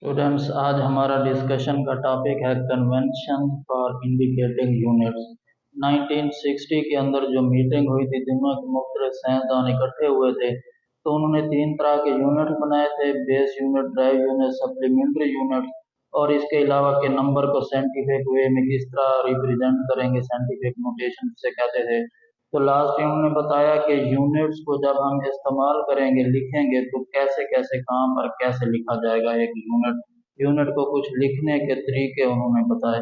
Students, आज हमारा discussion का टॉपिक है कन्वेंशन फॉर इंडिकेटिंग यूनिट्स। 1960 के अंदर जो मीटिंग हुई थी, दुनिया के मुख्तलिफ साइंसदान इकट्ठे हुए थे, तो उन्होंने 3 तरह के यूनिट बनाए थे: base unit, drive unit, supplementary unit. और इसके अलावा के नंबर को साइंटिफिक वे में किस तरह रिप्रेजेंट करेंगे, साइंटिफिक नोटेशन से कहते थे। तो लास्ट में उन्होंने बताया कि यूनिट्स को जब हम इस्तेमाल करेंगे, लिखेंगे, तो कैसे कैसे काम और कैसे लिखा जाएगा एक यूनिट। यूनिट को कुछ लिखने के तरीके उन्होंने बताए।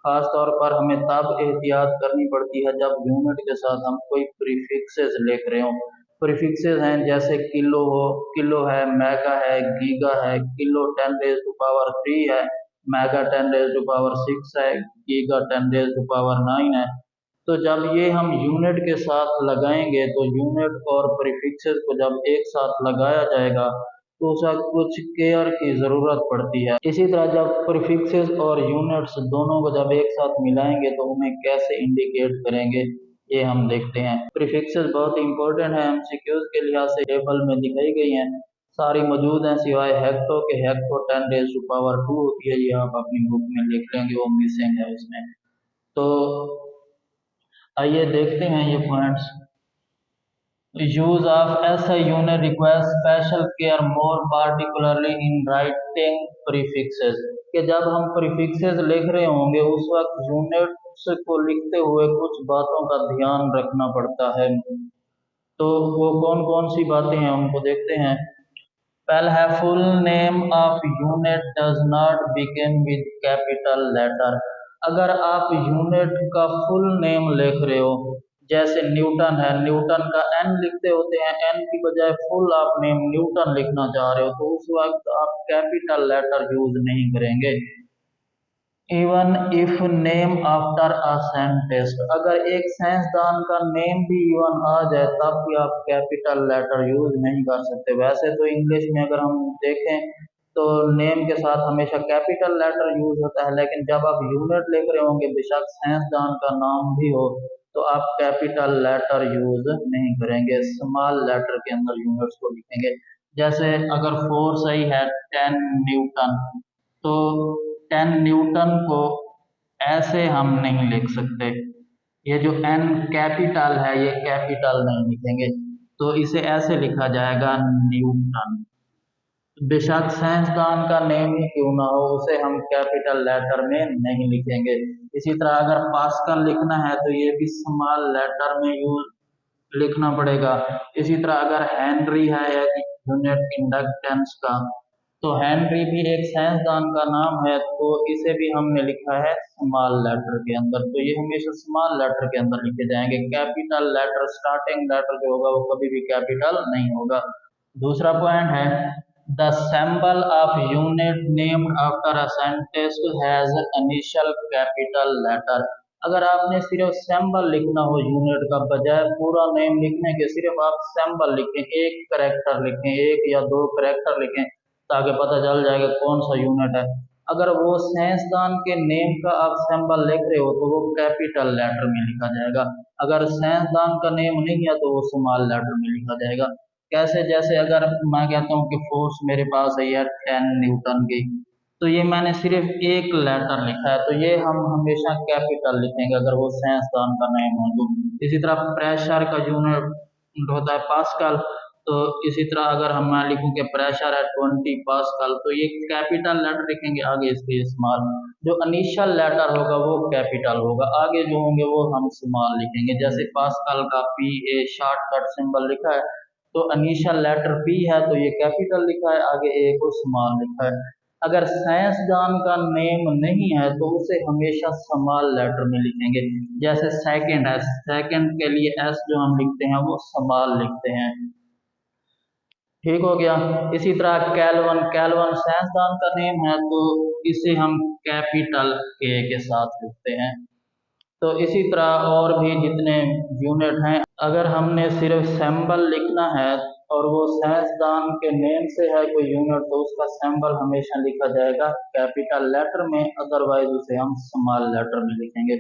खास तौर पर हमें तब एहतियात करनी पड़ती है जब यूनिट के साथ हम कोई प्रीफिक्सेस लिख रहे हो। प्रीफिक्सेस हैं जैसे किलो हो, किलो है, मेगा है, गीगा है। किलो 10⁻³ है, मेगा 10⁻⁶ है, गीगा 10⁻⁹ है। तो जब ये हम यूनिट के साथ लगाएंगे, तो यूनिट और प्रीफिक्सेस को जब एक साथ लगाया जाएगा तो उसका कुछ केयर की ज़रूरत पड़ती है। इसी तरह जब प्रीफिक्सेस और यूनिट्स दोनों को जब एक साथ मिलाएंगे तो उन्हें कैसे इंडिकेट करेंगे, ये हम देखते हैं। प्रीफिक्सेस बहुत इंपॉर्टेंट है, एमसीक्यूज के लिहाज से टेबल में दिखाई गई हैं, सारी मौजूद हैं सिवाय हेक्टो के। हेक्टो 10⁻² होती है, ये आप अपनी बुक में लिख लेंगे, वो मिसिंग है उसमें। तो आइए देखते हैं ये points. Use of SI unit requires special care, more particularly in writing prefixes. कि जब हम प्रीफिक्सेस लिख रहे होंगे उस वक्त यूनिट्स को लिखते हुए कुछ बातों का ध्यान रखना पड़ता है। तो वो कौन कौन सी बातें हैं उनको देखते हैं। पहला है, full name of unit does not begin with capital letter. अगर आप यूनिट का फुल नेम लिख रहे हो, जैसे न्यूटन है, न्यूटन का एन लिखते होते हैं, एन की बजाय फुल आप नेम न्यूटन लिखना चाह रहे हो, तो उस वक्त आप कैपिटल लेटर यूज नहीं करेंगे। Even if name after a scientist, अगर एक साइंसदान का नेम भी इवन आ जाए तब भी आप कैपिटल लेटर यूज नहीं कर सकते। वैसे तो इंग्लिश में अगर हम देखें तो नेम के साथ हमेशा कैपिटल लेटर यूज होता है, लेकिन जब आप यूनिट लिख रहे होंगे, बेशक साइंसदान का नाम भी हो, तो आप कैपिटल लेटर यूज नहीं करेंगे, स्मॉल लेटर के अंदर यूनिट्स को लिखेंगे। जैसे अगर फोर्स सही है 10 न्यूटन, तो 10 न्यूटन को ऐसे हम नहीं लिख सकते। ये जो एन कैपिटल है, ये कैपिटल नहीं लिखेंगे, तो इसे ऐसे लिखा जाएगा न्यूटन। बेशक साइंसदान का नेम ही क्यों ना हो, उसे हम कैपिटल लेटर में नहीं लिखेंगे। इसी तरह अगर पास्कल लिखना है तो ये भी स्मॉल लेटर में यूज लिखना पड़ेगा। इसी तरह अगर हेनरी है एक यूनिट इंडक्टेंस का, तो हेनरी भी एक साइंसदान का नाम है, तो इसे भी हमने लिखा है स्मॉल लेटर के अंदर। तो ये हमेशा स्मॉल लेटर के अंदर लिखे जाएंगे। कैपिटल लेटर, स्टार्टिंग लेटर जो होगा वो कभी भी कैपिटल नहीं होगा। दूसरा पॉइंट है, the symbol of unit named after a scientist has initial capital letter. अगर आपने सिर्फ सिंबल लिखना हो यूनिट का, बजाय पूरा नेम लिखने के सिर्फ आप सिंबल लिखें, एक करेक्टर लिखें, एक या दो करेक्टर लिखें, ताकि पता चल जाएगा कौन सा यूनिट है। अगर वो साइंसदान के नेम का आप सिंबल लिख रहे हो तो वो कैपिटल लेटर में लिखा जाएगा। अगर साइंसदान का नेम नहीं है तो वो स्मॉल लेटर में लिखा जाएगा। कैसे? जैसे अगर मैं कहता हूँ कि फोर्स मेरे पास है यार 10 न्यूटन की, तो ये मैंने सिर्फ एक लेटर लिखा है, तो ये हम हमेशा कैपिटल लिखेंगे अगर वो साइंसदान का नेम हो तो। इसी तरह प्रेशर का यूनिट होता है पास्कल, तो इसी तरह अगर हम मैं लिखूं कि प्रेशर है 20 पास्कल, तो ये कैपिटल लेटर लिखेंगे, आगे इसके स्मॉल। जो इनिशियल लेटर होगा वो कैपिटल होगा, आगे जो होंगे वो हम स्मॉल लिखेंगे। जैसे पास्कल का पी ए शॉर्टकट सिंबल लिखा है, तो इनिशियल लेटर पी है तो ये कैपिटल लिखा है, आगे ए को स्मॉल लिखा है। अगर साइंसदान का नेम नहीं है तो उसे हमेशा स्मॉल लेटर में लिखेंगे। जैसे सेकंड है, सेकंड के लिए एस जो हम लिखते हैं वो स्मॉल लिखते हैं। ठीक हो गया। इसी तरह कैल्वन, कैल्वन साइंसदान का नेम है तो इसे हम कैपिटल के साथ लिखते हैं। तो इसी तरह और भी जितने यूनिट हैं, अगर हमने सिर्फ सिंबल लिखना है और वो साइंसदान के नेम से है कोई यूनिट, तो उसका सिंबल हमेशा लिखा जाएगा कैपिटल लेटर में, अदरवाइज उसे हम स्मॉल लेटर में लिखेंगे।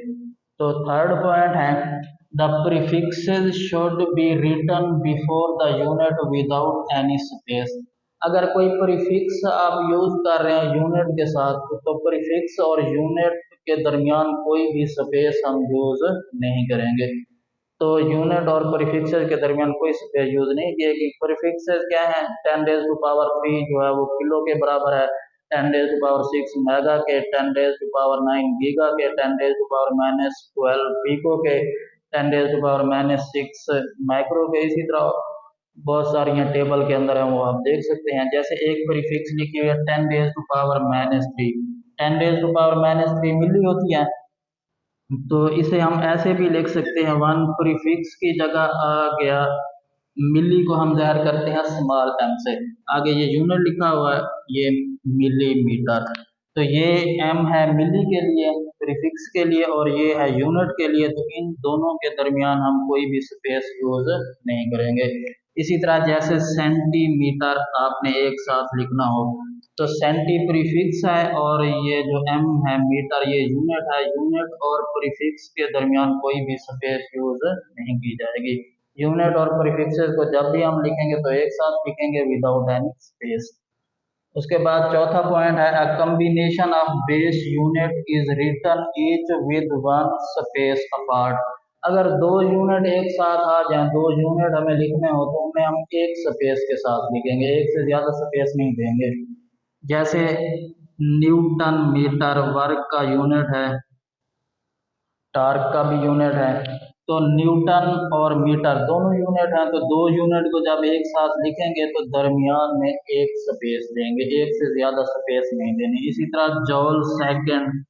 तो थर्ड पॉइंट है, the prefixes should be written before the unit without any space. अगर कोई प्रीफिक्स आप यूज कर रहे हैं यूनिट के साथ, तो प्रीफिक्स और यूनिट के दरमियान कोई भी स्पेस हम यूज नहीं करेंगे। तो यूनिट और प्रीफिक्सेस के दरमियान कोई स्पेस यूज नहीं किएगी। प्रीफिक्सेस क्या है, 10⁻³ जो है वो किलो के बराबर है, 10⁻6 मेगा के, 10⁻9 गीगा के, 10⁻⁻12 पीको के, 10⁻⁻6 माइक्रो के। इसी तरह बहुत सारी हैं टेबल के अंदर है, वो आप देख सकते हैं। जैसे एक प्रीफिक्स लिखी हुई है 10⁻⁻3, 10⁻⁻3 मिली होती है, तो इसे हम ऐसे भी लिख सकते हैं, वन प्रीफिक्स की जगह आ गया मिली को हम ज़ाहिर करते हैं स्मॉल m से, आगे ये यूनिट लिखा हुआ है, ये मिलीमीटर। तो ये m है मिली के लिए, प्रीफिक्स के लिए, और ये है यूनिट के लिए। तो इन दोनों के दरमियान हम कोई भी स्पेस यूज नहीं करेंगे। इसी तरह जैसे सेंटीमीटर आपने एक साथ लिखना हो, तो सेंटी प्रीफिक्स है और ये जो m है मीटर ये यूनिट है। यूनिट और प्रीफिक्स के दरमियान कोई भी स्पेस यूज नहीं की जाएगी। यूनिट और प्रीफिक्सेस को जब भी हम लिखेंगे तो एक साथ लिखेंगे विदाउट एनी स्पेस। उसके बाद चौथा पॉइंट है, a combination of base unit is written each with one space apart. अगर दो यूनिट एक साथ आ जाएं, दो यूनिट हमें लिखने हो तो उनमें हम एक स्पेस के साथ लिखेंगे, एक से ज्यादा स्पेस नहीं देंगे। जैसे न्यूटन मीटर वर्ग का यूनिट है, टार्क का भी यूनिट है, तो न्यूटन और मीटर दोनों यूनिट हैं, तो दो यूनिट को जब एक साथ लिखेंगे तो दरमियान में एक स्पेस देंगे, एक से ज्यादा स्पेस नहीं देनी। इसी तरह जॉल सेकंड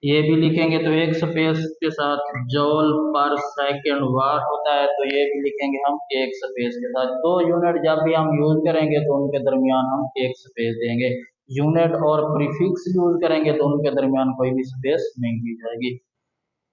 ये भी लिखेंगे तो एक स्पेस के साथ, जॉल पर सेकंड वाट होता है तो ये भी लिखेंगे हम एक स्पेस के साथ। दो यूनिट जब भी हम यूज करेंगे तो उनके दरमियान हम एक स्पेस देंगे। यूनिट और प्रीफिक्स यूज करेंगे तो उनके दरमियान कोई भी स्पेस नहीं दी जाएगी।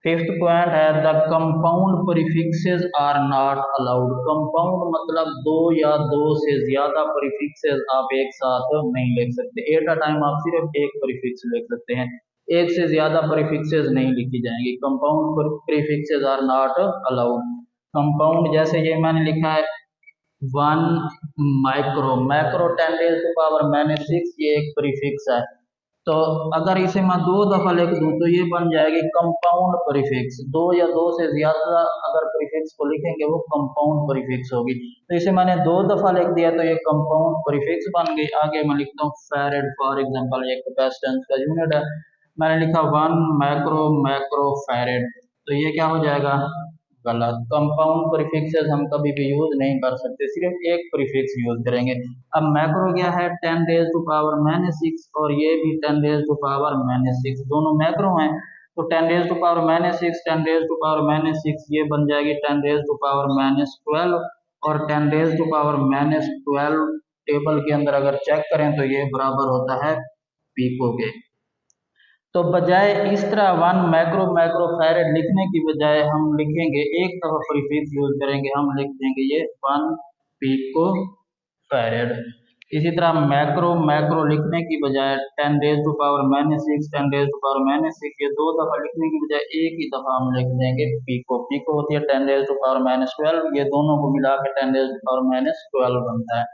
फिफ्थ पॉइंट है, the compound prefixes are not allowed. Compound मतलब दो या दो से ज्यादा प्रीफिक्सेस आप एक साथ नहीं लिख सकते। एट अ टाइम आप सिर्फ एक प्रीफिक्स लिख सकते हैं, एक से ज्यादा प्रीफिक्सेस नहीं लिखी जाएंगी। Compound prefixes are not allowed. Compound जैसे ये मैंने लिखा है वन माइक्रो, माइक्रो 10⁻⁻6 ये एक प्रीफिक्स है, तो अगर इसे मैं दो दफा लिख दूं तो ये बन जाएगी कंपाउंड प्रीफिक्स। दो या दो से ज्यादा अगर प्रीफिक्स को लिखेंगे वो कंपाउंड प्रीफिक्स होगी। तो इसे मैंने दो दफा लिख दिया तो ये कंपाउंड प्रीफिक्स बन गई। आगे मैं लिखता हूँ फैरेड, फॉर एग्जांपल ये कैपेसिटेंस का यूनिट है, मैंने लिखा वन माइक्रो माइक्रो फैरेड, तो ये क्या हो जाएगा, गलत। कंपाउंड प्रीफिक्सेस हम कभी भी यूज नहीं कर सकते, सिर्फ एक प्रीफिक्स यूज करेंगे। अब मैक्रो क्या है 10⁻⁻6 और ये भी 10⁻⁻6, दोनों मैक्रो हैं, तो 10⁻⁻6 10⁻⁻6 ये बन जाएगी 10⁻⁻12, और 10⁻⁻12 टेबल के अंदर अगर चेक करें तो ये बराबर होता है पीको के। तो बजाय इस तरह वन माइक्रो माइक्रो फैरेड लिखने की बजाय हम लिखेंगे, एक दफा प्रीफिक्स यूज करेंगे, हम लिख देंगे ये वन पीको फैरेड। इसी तरह मैक्रो मैक्रो लिखने की बजाय 10⁻⁻6 10⁻⁻6 ये दो दफा लिखने की बजाय एक ही दफा हम लिख देंगे पीको। पीको होती है 10⁻⁻12, ये दोनों को मिला के 10⁻12 बनता है।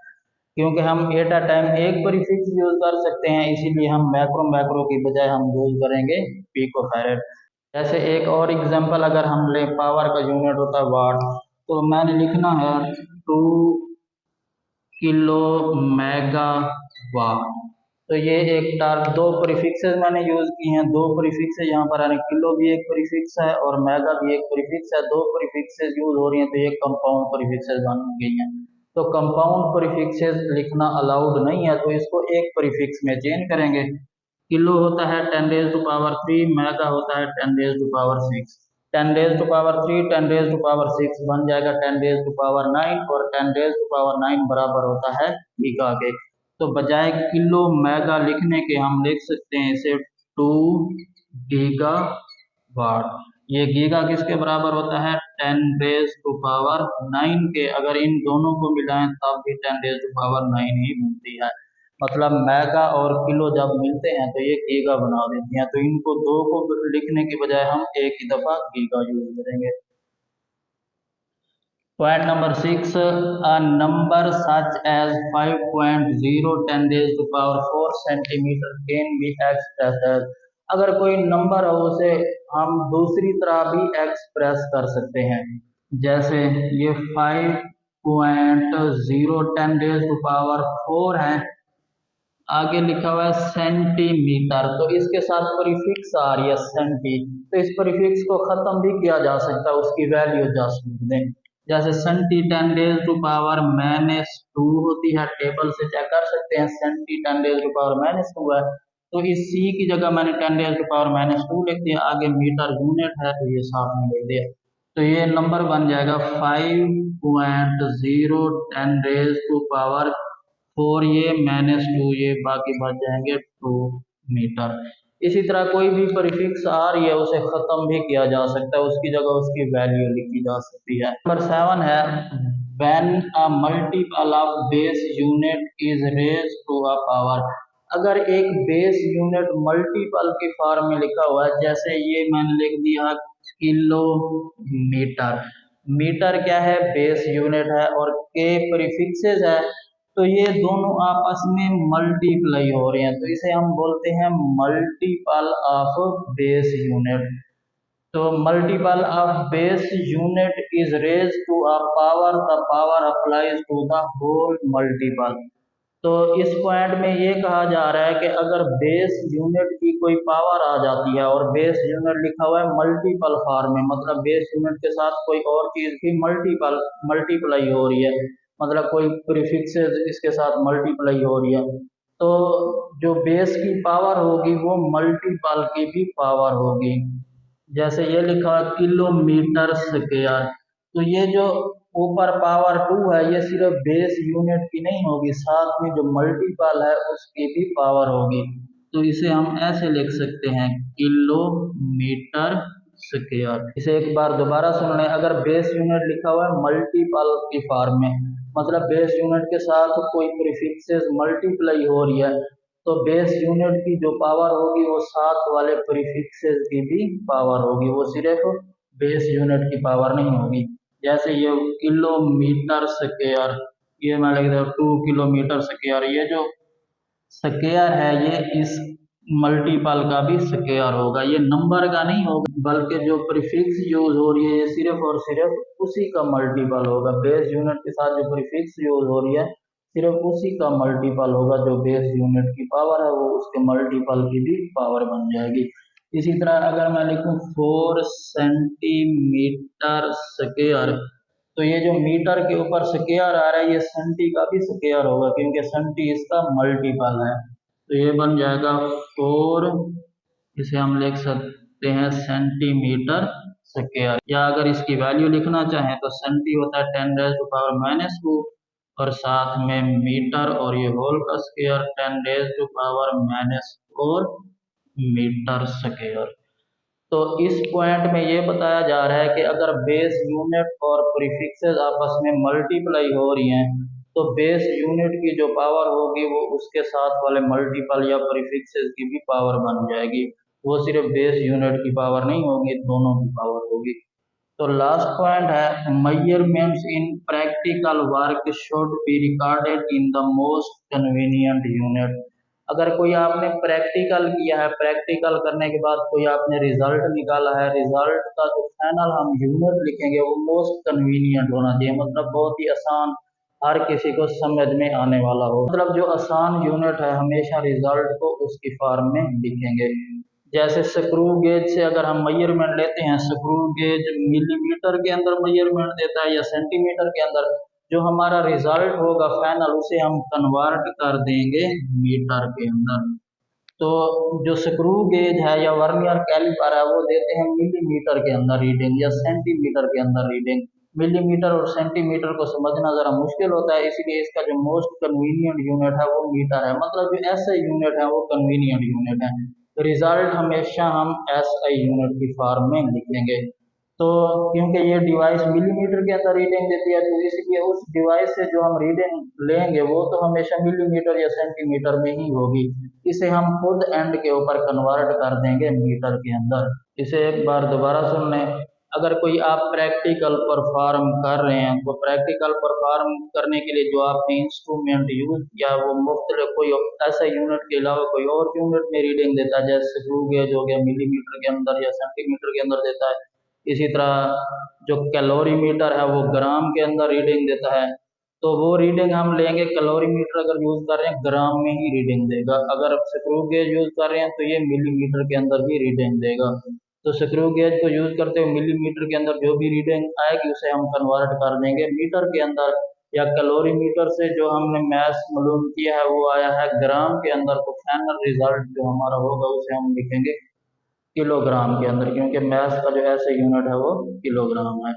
क्योंकि हम एट अ टाइम एक प्रीफिक्स यूज कर सकते हैं, इसीलिए हम मैक्रो मैक्रो की बजाय हम यूज करेंगे पीको फैरेड। जैसे एक और एग्जांपल अगर हम ले, पावर का यूनिट होता है वाट, तो मैंने लिखना है 2 किलो मेगा वाट। तो ये एक टार्क, दो प्रीफिक्सेस मैंने यूज की हैं, दो प्रीफिक्सेस यहाँ पर आ रहे हैं, किलो भी एक प्रीफिक्स है और मेगा भी एक प्रीफिक्स है, दो प्रीफिक्सेस यूज हो रही हैं तो ये कंपाउंड प्रीफिक्सेस बन गई हैं। तो कंपाउंड प्रीफिक्सेस लिखना अलाउड नहीं है, तो इसको एक प्रीफिक्स में चेंज करेंगे। किलो होता है 10⁻3, मेगा होता है 10⁻6, 10⁻3 10⁻6 बन जाएगा 10⁻9, और 10⁻9 बराबर होता है गीगा के। तो बजाय किलो मेगा लिखने के हम लिख सकते हैं इसे 2 गीगा वाट। ये गीगा किसके बराबर होता है 10⁻9 के। अगर इन दोनों को मिलाएं तब भी 10⁻9 ही मिलती है। मतलब मेगा और किलो जब मिलते हैं तो ये गीगा बना देती हैं, तो इनको दो को लिखने की बजाय हम एक ही दफा गीगा यूज करेंगे। Point number 6, a number such as 5.0 10 raised to power 4 centimeter can be expressed as, अगर कोई नंबर हो उसे हम दूसरी तरह भी एक्सप्रेस कर सकते हैं। जैसे ये 5.0 10 रेज टू पावर 4 है, आगे लिखा हुआ है सेंटीमीटर, तो इसके साथ प्रीफिक्स आ रही है सेंटी, तो इस प्रीफिक्स को खत्म भी किया जा सकता है, उसकी वैल्यू जस्ट लिख दें। जैसे सेंटी 10 रेज टू पावर -2 होती है, टेबल से चेक कर सकते हैं, सेंटी 10 रेज टू पावर -2 है, तो इस सी की जगह मैंने 10 रेज टू पावर -2 लिख दिया, आगे मीटर यूनिट है तो ये साथ में लिख दिया, तो ये नंबर बन जाएगा 5.0 10 रेज टू पावर 4, ये -2, ये बाकी बच जाएंगे 2 मीटर। इसी तरह कोई भी प्रीफिक्स आ रही है उसे खत्म भी किया जा सकता है, उसकी जगह उसकी वैल्यू लिखी जा सकती है। नंबर 7 है when a multiple of base unit is raise to a power, अगर एक बेस यूनिट मल्टीपल की फॉर्म में लिखा हुआ है, जैसे ये मैंने लिख दिया किलोमीटर, मीटर क्या है, बेस यूनिट है, और के प्रीफिक्सेस है, तो ये दोनों आपस में मल्टीप्लाई हो रहे हैं, तो इसे हम बोलते हैं मल्टीपल ऑफ बेस यूनिट। तो multiple of base unit is raise to a power, the power applies to the whole multiple. तो इस पॉइंट में ये कहा जा रहा है कि अगर बेस यूनिट की कोई पावर आ जाती है, और बेस यूनिट लिखा हुआ है मल्टीपल फॉर्म में, मतलब बेस यूनिट के साथ कोई और चीज भी मल्टीप्लाई हो रही है, मतलब कोई प्रीफिक्स इसके साथ मल्टीप्लाई हो रही है, तो जो बेस की पावर होगी वो मल्टीपल की भी पावर होगी। जैसे ये लिखा है किलोमीटर स्क्वायर, तो ये जो ऊपर पावर 2 है ये सिर्फ बेस यूनिट की नहीं होगी, साथ में जो मल्टीपल है उसकी भी पावर होगी, तो इसे हम ऐसे लिख सकते हैं किलोमीटर स्क्वायर। इसे एक बार दोबारा सुन लें, अगर बेस यूनिट लिखा हुआ है मल्टीपल की फॉर्म में, मतलब बेस यूनिट के साथ कोई प्रीफिक्सेस मल्टीप्लाई हो रही है, तो बेस यूनिट की जो पावर होगी वो साथ वाले प्रीफिक्सेस की भी पावर होगी, वो सिर्फ बेस यूनिट की पावर नहीं होगी। जैसे ये किलोमीटर स्क्वायर, ये मैं लिख देता 2 किलोमीटर स्क्वायर, ये जो स्क्वायर है ये इस मल्टीपल का भी स्क्वायर होगा, ये नंबर का नहीं होगा, बल्कि जो प्रीफिक्स यूज हो रही है ये सिर्फ और सिर्फ उसी का मल्टीपल होगा, बेस यूनिट के साथ जो प्रीफिक्स यूज हो रही है सिर्फ उसी का मल्टीपल होगा, जो बेस यूनिट की पावर है वो उसके मल्टीपल की भी पावर बन जाएगी। इसी तरह अगर मैं लिखूं 4 सेंटीमीटर स्क्वायर, तो ये जो मीटर के ऊपर स्क्वायर आ रहा है ये सेंटी का भी स्क्वायर होगा, क्योंकि सेंटी इसका मल्टीपल है, तो ये बन जाएगा 4, इसे हम लिख सकते हैं सेंटीमीटर स्क्वायर, या अगर इसकी वैल्यू लिखना चाहें तो सेंटी होता है 10 रेज टू पावर -2, और साथ में मीटर और ये होल का square 10 raise to power -4 metre square. तो इस पॉइंट में ये बताया जा रहा है कि अगर बेस यूनिट और प्रीफिक्सेस आपस में मल्टीप्लाई हो रही हैं, तो बेस यूनिट की जो पावर होगी वो उसके साथ वाले मल्टीपल या प्रीफिक्सेस की भी पावर बन जाएगी, वो सिर्फ बेस यूनिट की पावर नहीं होगी, दोनों की पावर होगी। तो लास्ट पॉइंट है measurements in practical work should be recorded in the most convenient unit. अगर कोई आपने प्रैक्टिकल किया है, प्रैक्टिकल करने के बाद कोई आपने रिजल्ट निकाला है, रिजल्ट का जो फाइनल हम यूनिट लिखेंगे वो मोस्ट कन्वीनियंट होना चाहिए, मतलब बहुत ही आसान, हर किसी को समझ में आने वाला हो, मतलब जो आसान यूनिट है हमेशा रिजल्ट को उसकी फॉर्म में लिखेंगे। जैसे स्क्रू गेज से अगर हम मेजरमेंट लेते हैं, स्क्रू गेज मिलीमीटर के अंदर मेजरमेंट देता है या सेंटीमीटर के अंदर, जो हमारा रिजल्ट होगा फाइनल उसे हम कन्वर्ट कर देंगे मीटर के अंदर। तो जो स्क्रू गेज है या वर्नियर कैलिपर है वो देते हैं मिलीमीटर के अंदर रीडिंग या सेंटीमीटर के अंदर रीडिंग। मिलीमीटर और सेंटीमीटर को समझना जरा मुश्किल होता है, इसलिए इसका जो मोस्ट कन्वीनियंट यूनिट है वो मीटर है, मतलब जो ऐसे यूनिट है वो कन्वीनियंट यूनिट है, रिजल्ट हमेशा हम एसआई यूनिट की फॉर्म में लिखेंगे। तो क्योंकि ये डिवाइस मिलीमीटर के अंदर रीडिंग देती है, तो इसलिए उस डिवाइस से जो हम रीडिंग लेंगे वो तो हमेशा मिलीमीटर या सेंटीमीटर में ही होगी, इसे हम खुद एंड के ऊपर कन्वर्ट कर देंगे मीटर के अंदर। इसे एक बार दोबारा सुन लें, अगर कोई आप प्रैक्टिकल परफॉर्म कर रहे हैं तो प्रैक्टिकल परफॉर्म करने के लिए जो आपने इंस्ट्रूमेंट यूज किया वो मुख्तलिफ कोई ऐसा यूनिट के अलावा कोई और यूनिट में रीडिंग देता है, जैसे स्क्रू गेज हो गया मिलीमीटर के अंदर या सेंटीमीटर के अंदर देता है। इसी तरह जो कैलोरीमीटर है वो ग्राम के अंदर रीडिंग देता है। तो वो रीडिंग हम लेंगे, कैलोरीमीटर अगर यूज कर रहे हैं ग्राम में ही रीडिंग देगा, अगर स्क्रू गेज यूज कर रहे हैं तो ये मिलीमीटर के अंदर ही रीडिंग देगा। तो स्क्रू गेज को यूज करते हुए मिलीमीटर के अंदर जो भी रीडिंग आएगी उसे हम कन्वर्ट कर देंगे मीटर के अंदर, या कैलोरीमीटर से जो हमने मैथ मालूम किया है वो आया है ग्राम के अंदर, तो फाइनल रिजल्ट जो हमारा होगा उसे हम लिखेंगे किलोग्राम के अंदर, क्योंकि मैथ का जो ऐसे यूनिट है वो किलोग्राम है।